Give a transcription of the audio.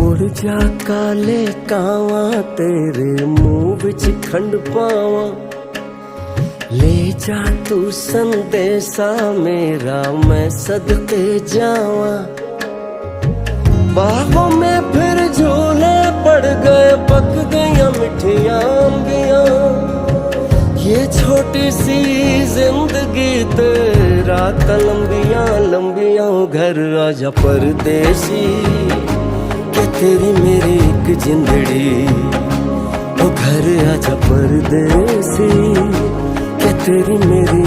उड़ जा काले कावा तेरे मुंह विच खंड पावा, ले जा तू संदेशा मेरा मैं सदके जावा। बाहों में फिर झूले पड़ गए, पक गया मिठियां अंबियां, ये छोटी सी जिंदगी तेरा लंबियां लंबियां। घर आजा परदेसी के तेरी मेरी एक जिंदड़ी, ओ घर आजा परदेसी के तेरी मेरी